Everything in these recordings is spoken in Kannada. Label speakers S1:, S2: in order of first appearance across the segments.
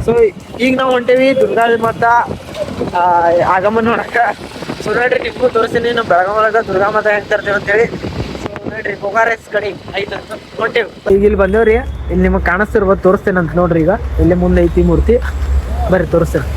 S1: ಸೊ ಈಗ ನಾವು ಹೊಂಟೇವಿ ದುರ್ಗಾದಿ ಮಾತ ಆಗಮನ ನೋಡಕ. ಸೊ ನೋಡ್ರಿ ನಿಮ್ಗೂ ತೋರಿಸ್ತೀನಿ ನಾವು ಬೆಳಗಾಂ ಒಳಗ ದುರ್ಗಾ ಮಾತ ಹೆಂಗ್ ತರ್ತೇವೆ ಅಂತೇಳಿ. ಸೊ ನೋಡ್ರಿ ಬೋಗಾರೆಸ್ ಕಡೆ ಐತೆ ಅಂತ ಹೊಂಟೇವಿ. ಈಗ ಇಲ್ಲಿ ಬಂದೇವ್ರಿ, ಇಲ್ಲಿ ನಿಮಗೆ ಕಾಣಿಸ್ತಿರ್ಬೋದು, ತೋರಿಸ್ತೇನೆ ಅಂತ ನೋಡ್ರಿ. ಈಗ ಇಲ್ಲಿ ಮುಂದೆ ಐತಿ ಮೂರ್ತಿ, ಬರ್ರಿ ತೋರಿಸ್ತೇನೆ.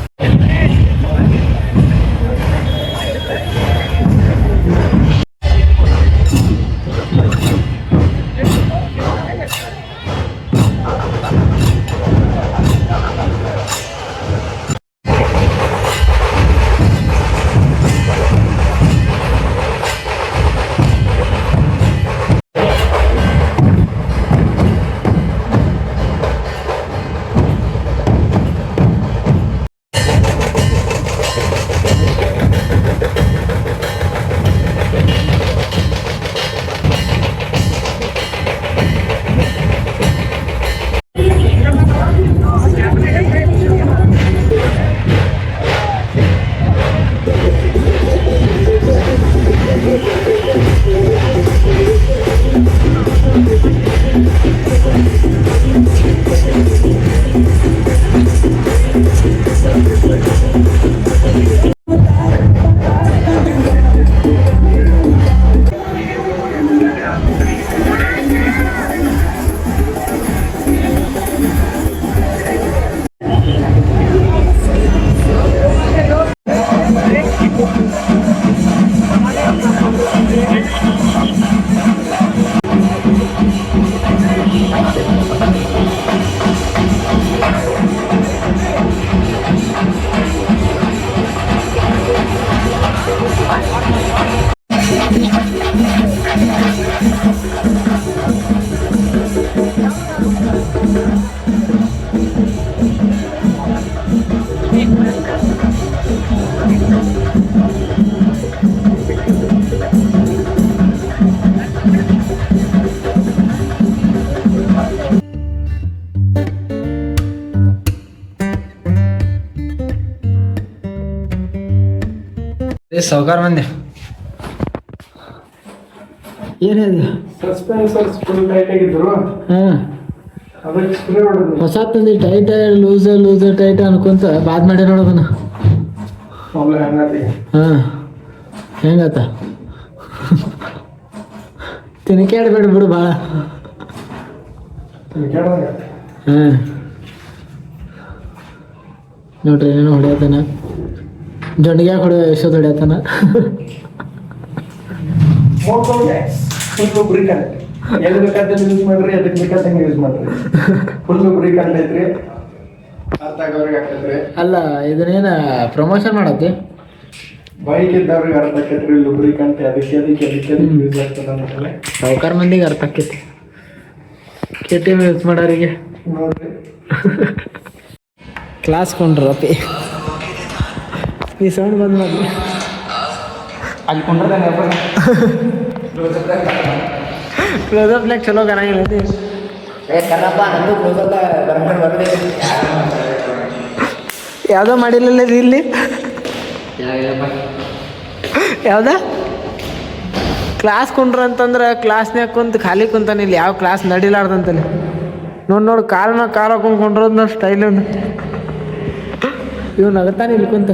S1: ಸಾವುಕಾರ ಮಂದಿ ಏನಿದೆ
S2: ಸಸ್ಪೆನ್ಸರ್ಸ್ ಫುಲ್ ಟೈಟ್ ಆಗಿದ್ರು. ಅದಕ್ಕೆ ಸ್ಪ್ರೇ ಹೊಡೆದು
S1: ಹೊಸ ತಂದಿ ಟೈಟ್ ಲೂಸ್ ಟೈಟ್ ಅನ್ಕೊಂತ ಬಾದ್ ಮಾಡಿ ನೋಡೋದನ್ನ. ಹೆಂಗತ್ತ ತಿನ್ಕ್ಯಾಡ್ಬೇಡ ಬಿಡು ಭಾಳ. ನೋಡ್ರಿ ಏನೇನು ಹೊಡೆಯತಾನ, ಜೊಂಡಿಗ್ಯಾಗ ಹೊಡೆಯ ಯಶೋದ್ ಹೊಡೆಯತಾನ.
S2: ಫುಲ್ ಲುಬ್ರಿಕೆಂಟ್ ಎಲ್ಲಿ ಬೇಕಾದ್ರೆ ಯೂಸ್ ಮಾಡ್ರಿ, ಅದಕ್ಕೆ ಬೇಕಾದಂಗೆ ಯೂಸ್ ಮಾಡ್ರಿ. ಫುಲ್ ಲುಬ್ರಿಕೆಂಟ್ ಐತ್ರಿ, ಅರ್ಥ ಆಗೋರಿಗೆ ಆಗ್ತೈತ್ರಿ.
S1: ಅಲ್ಲ ಇದನ್ನೇನ ಪ್ರಮೋಷನ್ ಮಾಡತ್ತಿ?
S2: ಬೈಕ್ ಇದ್ದವ್ರಿಗೆ ಅರ್ಥ ಆಕೈತ್ರಿ ಲುಬ್ರಿಕೆಂಟ್ ಅದಕ್ಕೆ ಯೂಸ್ ಆಗ್ತದೆ ಅಂತಾನೆ.
S1: ಸಾವುಕಾರ ಮಂದಿಗೆ ಅರ್ಥ ಆಕೈತಿ, KTM ಯೂಸ್ ಮಾಡೋರಿಗೆ
S2: ನೋಡ್ರಿ.
S1: ಕ್ಲಾಸ್ ಕೊಂಡ್ರಪ್ಪಿ ಈ ಸೌಂಡ್ ಬಂದ್ ಮಾಡಿ
S2: ಅಲ್ಲಿ ಕೊಂಡ್ರೆ
S1: ಕ್ಲೋಸಪ್ನಾಗ ಚಲೋ ಕಾಣಂಗಿಲ್ಲ. ಯಾವುದೋ ಮಾಡಿಲ್ಲ ಇಲ್ಲಿ, ಯಾವ್ದ ಕ್ಲಾಸ್ ಕುಂಡ್ರ ಅಂತಂದ್ರೆ ಕ್ಲಾಸ್ನ್ಯಾಗ ಕುಂತು ಖಾಲಿ ಕುಂತಾನೆ. ಇಲ್ಲಿ ಯಾವ ಕ್ಲಾಸ್ ನಡಿಲಾರ್ದಂತಲ್ಲಿ ನೋಡಿ ಕಾಲ್ ಮ್ಯಾಗ ಕಾಲು ಹಾಕೊಂಡು ಕೊಂಡ್ರೋದು ನೋಡಿ ಸ್ಟೈಲ್. ಇವ್ ನಗತಾನೆ ಇಲ್ಲಿ ಕುಂತ.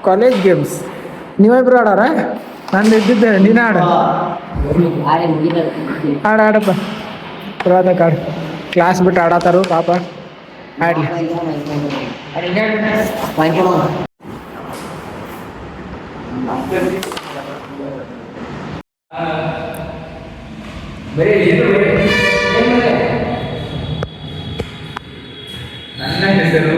S1: ಕಾಲೇಜ್ ಗೇಮ್ಸ್ ನೀವಿಬ್ರು ಆಡಾರ? ನಾನು ಇದ್ದಿದ್ದೆ, ನೀನು ಆಡಪ್ಪ. ಪುರಾತ ಕಾಡು ಕ್ಲಾಸ್ ಬಿಟ್ಟು ಆಡತ್ತಾರು ಪಾಪ. ಆಡ್ಲಿ
S3: ನನ್ನ ಹೆಸರು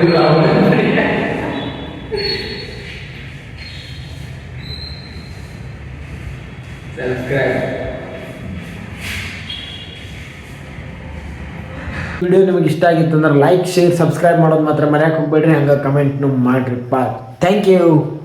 S3: ಸಬ್ಸ್ಕ್ರೈಬ್.
S1: ವಿಡಿಯೋ ನಿಮಗೆ ಇಷ್ಟ ಆಗಿತ್ತು ಅಂದ್ರೆ ಲೈಕ್, ಶೇರ್, ಸಬ್ಸ್ಕ್ರೈಬ್ ಮಾಡೋದು ಮಾತ್ರ ಮರ್ಯಾಕೆ ಹೋಗ್ಬೇಡ್ರಿ. ಹಂಗೆ ಕಮೆಂಟ್ನು ಮಾಡ್ರಿಪ್ಪ. Thank you.